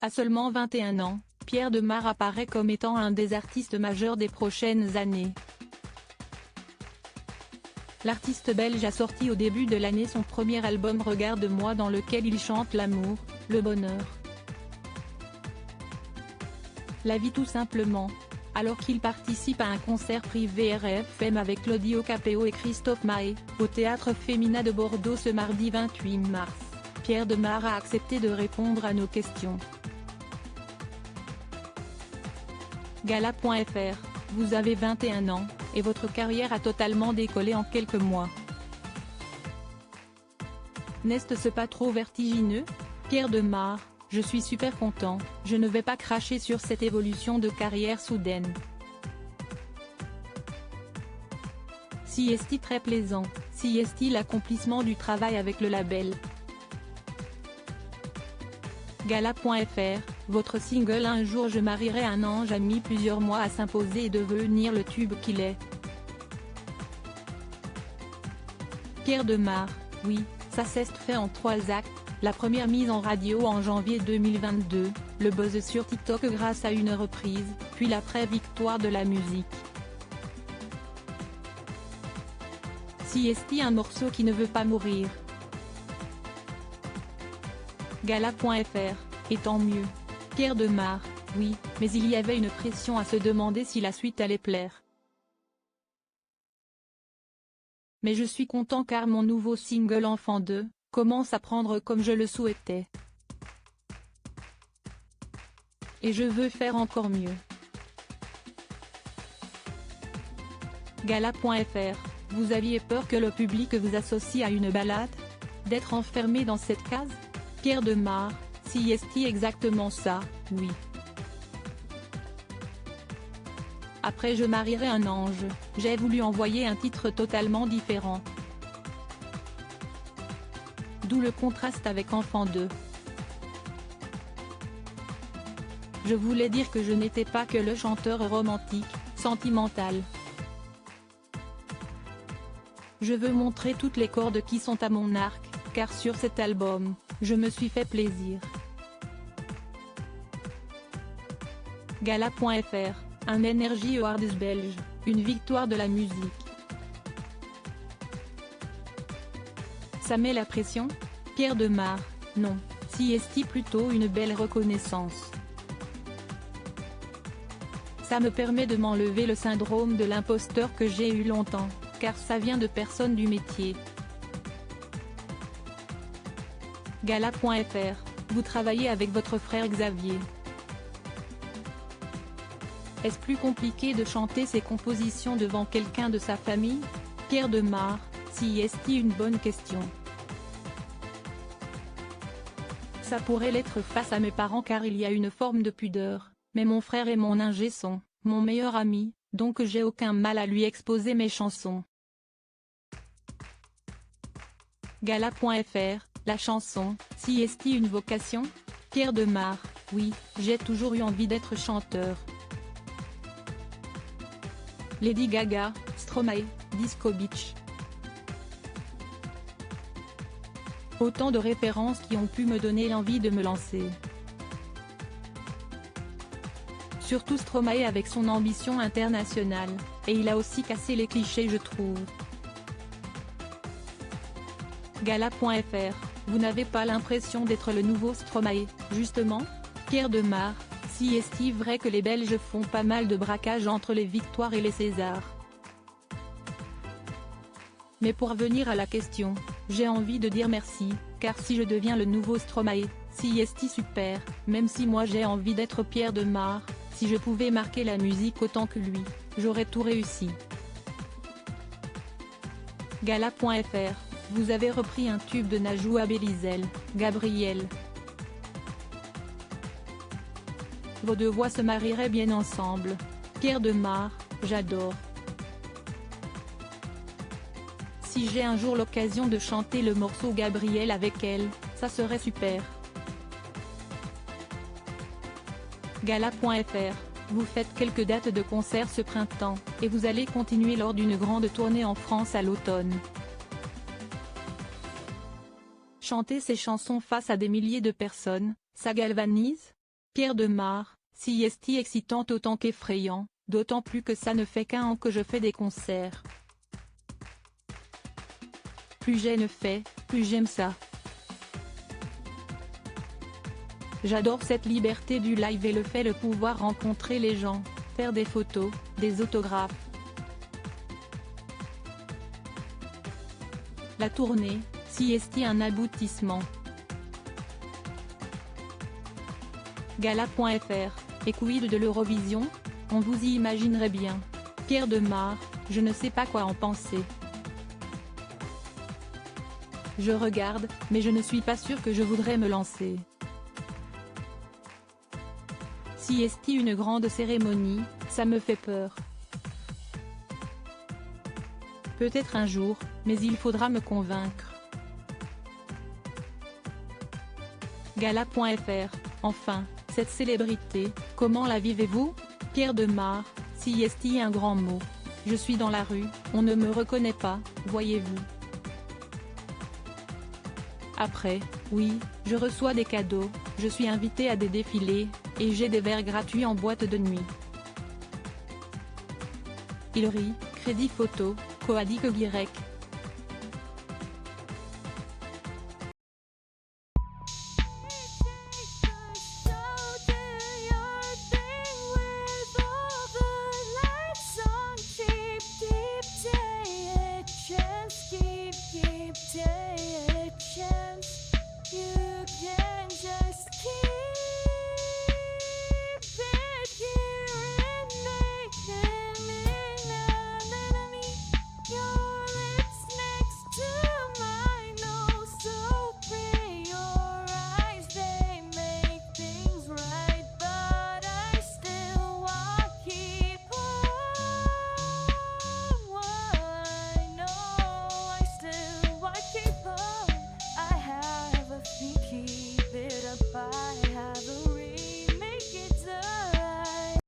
À seulement 21 ans, Pierre Demar apparaît comme étant un des artistes majeurs des prochaines années. L'artiste belge a sorti au début de l'année son premier album Regarde-moi dans lequel il chante l'amour, le bonheur, la vie tout simplement. Alors qu'il participe à un concert privé RFM avec Claudio Capéo et Christophe Maé, au Théâtre Femina de Bordeaux ce mardi 28 mars, Pierre Demar a accepté de répondre à nos questions. Gala.fr, vous avez 21 ans, et votre carrière a totalement décollé en quelques mois. N'est-ce pas trop vertigineux? Pierre Demar: je suis super content, je ne vais pas cracher sur cette évolution de carrière soudaine. Si est-il très plaisant, si est-il l'accomplissement du travail avec le label. Gala.fr, votre single Un jour je marierai un ange a mis plusieurs mois à s'imposer et devenir le tube qu'il est. Pierre Demar: oui, ça s'est fait en 3 actes. La première mise en radio en janvier 2022, le buzz sur TikTok grâce à une reprise, puis l'après-victoire de la musique. Si est-il un morceau qui ne veut pas mourir? Gala.fr, et tant mieux. Pierre Demar: oui, mais il y avait une pression à se demander si la suite allait plaire. Mais je suis content car mon nouveau single Enfant 2 commence à prendre comme je le souhaitais. Et je veux faire encore mieux. Gala.fr, vous aviez peur que le public vous associe à une balade? D'être enfermé dans cette case? Pierre Demar: si est-il exactement ça, oui. Après Je marierai un ange, j'ai voulu envoyer un titre totalement différent. D'où le contraste avec Enfant 2. Je voulais dire que je n'étais pas que le chanteur romantique, sentimental. Je veux montrer toutes les cordes qui sont à mon arc, car sur cet album, je me suis fait plaisir. Gala.fr, un Energy Awards belge, une victoire de la musique. Ça met la pression? Pierre Demar: non, si est-il plutôt une belle reconnaissance. Ça me permet de m'enlever le syndrome de l'imposteur que j'ai eu longtemps, car ça vient de personnes du métier. Gala.fr, vous travaillez avec votre frère Xavier. Est-ce plus compliqué de chanter ses compositions devant quelqu'un de sa famille? Pierre Demar: si est-il une bonne question. Ça pourrait l'être face à mes parents car il y a une forme de pudeur, mais mon frère est mon ingé son, mon meilleur ami, donc j'ai aucun mal à lui exposer mes chansons. Gala.fr, la chanson, si est-il une vocation? Pierre Demar: oui, j'ai toujours eu envie d'être chanteur. Lady Gaga, Stromae, Disco Beach. Autant de références qui ont pu me donner l'envie de me lancer. Surtout Stromae avec son ambition internationale, et il a aussi cassé les clichés je trouve. Gala.fr, vous n'avez pas l'impression d'être le nouveau Stromae, justement? Pierre Demar: si est-il vrai que les Belges font pas mal de braquage entre les victoires et les Césars? Mais pour revenir à la question, j'ai envie de dire merci, car si je deviens le nouveau Stromae, si est-il super, même si moi j'ai envie d'être Pierre Demar, si je pouvais marquer la musique autant que lui, j'aurais tout réussi. Gala.fr, vous avez repris un tube de Najwa Bélizel, Gabriel. Vos deux voix se marieraient bien ensemble. Pierre Demar: j'adore. Si j'ai un jour l'occasion de chanter le morceau Gabriel avec elle, ça serait super. Gala.fr, vous faites quelques dates de concert ce printemps, et vous allez continuer lors d'une grande tournée en France à l'automne. Chanter ces chansons face à des milliers de personnes, ça galvanise? Pierre Demar, si est excitant autant qu'effrayant, d'autant plus que ça ne fait qu'1 an que je fais des concerts. Plus j'en fais, plus j'aime ça. J'adore cette liberté du live et le fait de pouvoir rencontrer les gens, faire des photos, des autographes. La tournée, si est un aboutissement. Gala.fr, et quid de l'Eurovision? On vous y imaginerait bien. Pierre Demar, je ne sais pas quoi en penser. Je regarde, mais je ne suis pas sûr que je voudrais me lancer. Si est une grande cérémonie, ça me fait peur. Peut-être un jour, mais il faudra me convaincre. Gala.fr, enfin, cette célébrité, comment la vivez-vous? Pierre Demar, si est un grand mot. Je suis dans la rue, on ne me reconnaît pas, voyez-vous. Après, oui, je reçois des cadeaux, je suis invité à des défilés, et j'ai des verres gratuits en boîte de nuit. Il rit, crédit photo, Coadic Y.